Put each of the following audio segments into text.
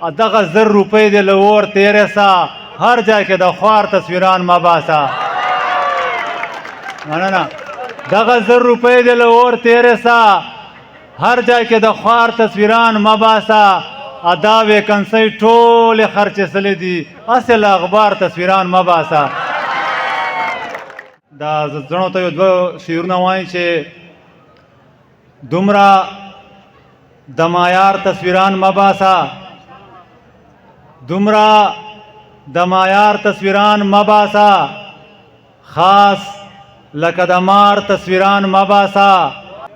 دغه 1000 روپۍ دې له اور تېرې سه هر ځای کې د خوار تصویران مه باسه مننه دغه 1000 روپۍ دې له اور تېرې سه هر ځای کې د خوار تصویران مه باسه دا ویکنسۍ ټولې خرچېسلې دي هسې له اخبار تصویران مه باسه دا زړو ته یو دوه شعرونه وایم چې دومره د معیار تصویران مه باسه دومره د معیار تصویران مه باسه خاص لکه د مار تصویران مه باسه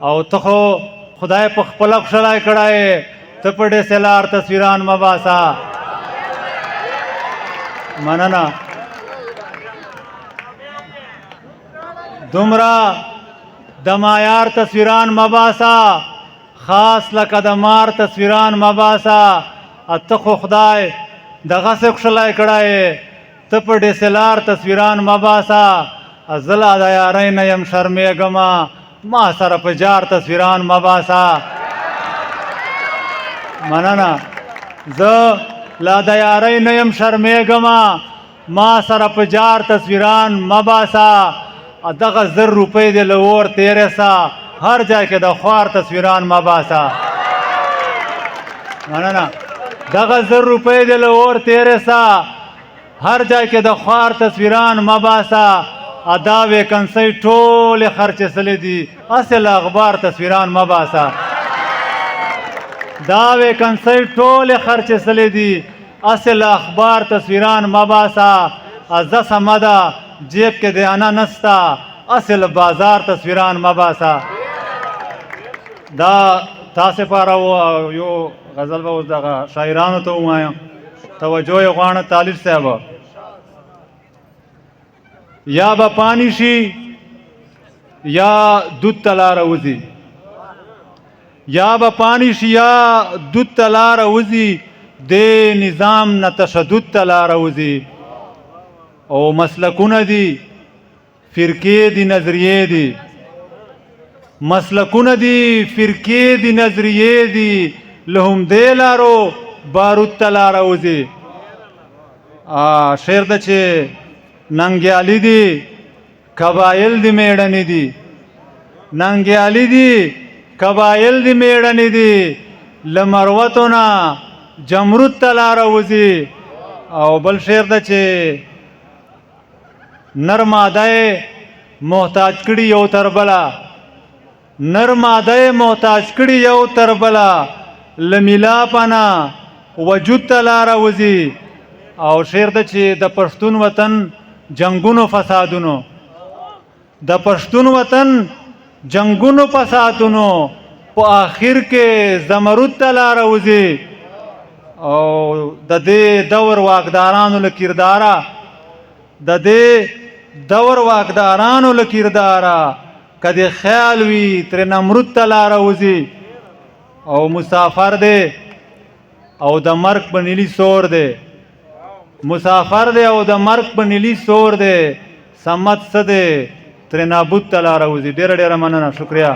او ته خو خدای په خپله خوشحالی کړی ته په DSLR تصویران مه باسه مننه دومره د معیار تصویران مه باسه خاص لکه د مار تصویران مه باسه ته خو خدای دغسې خوشحالی کړی ته په DSLR تصویران مه باسه زه لا د یارۍ نه یم شرمېږمه ما سره په جار تصویران مه باسه مننه زه لا د یارۍ نه یم شرمېږمه ما سره په جار تصویران مه باسه دغه 1000 روپۍ دې له اور تېرې سه هر ځای کې د خوار تصویران مه باسه مننه دغه 1000 روپۍ دې له اور تېرې سه هر ځای کې د خوار تصویران مه باسه دا ویکنسۍ ټولې خرچېسلې دي هسې له اخبار تصویران مه باسه دا ویکنسۍ ټولې خرچېسلې دي هسې له اخبار تصویران مه باسه زه سمه ده جیب کې دیانه نسته هسې له بازار تصویران مه باسه دا تاسې پاره و یو غزل به اوس دغه شاعرانو ته ووایم توجه یې غواړم طالب صاحب یا به پانی شي یا دود ته لاره وځي یا به پانی شي یا دود ته لاره وځي دې نظام نه تشدد ته لاره وځي او مسلکونه دي فرقې دي نظریې دي مسلکونه دي فرقې دي نظریې دي له همدې لارو بارود ته لاره وځي شعر ده چې ننګیالي دي قبایل دي میړنې دي ننګیالي دي قبایل دي میړنې دي له مروتو نه جمرود ته لاره وځي او بل شعر ده چې نر ماده محتاج کړي یو تر بله نر ماده محتاج کړي یو تر بله له میلاپه نه وجود ته لاره وځي او شعر ده چې د پښتون وطن جنگونو فسادونو د پښتون وطن جنگونو فسادونو په آخر کې زمرود ته لاره وځي او د دې دور واکدارانو له کرداره د دې دور واکدارانو له کرداره که د خیال وي ترې نمرود ته لاره وځي او مسافر دی او د مرګ په نیلي سور دی مسافر دی او د مرګ په نیلي سور دی سمت څه دی ترې نابود ته لاره وځي ډېره ډېره مننه شکریه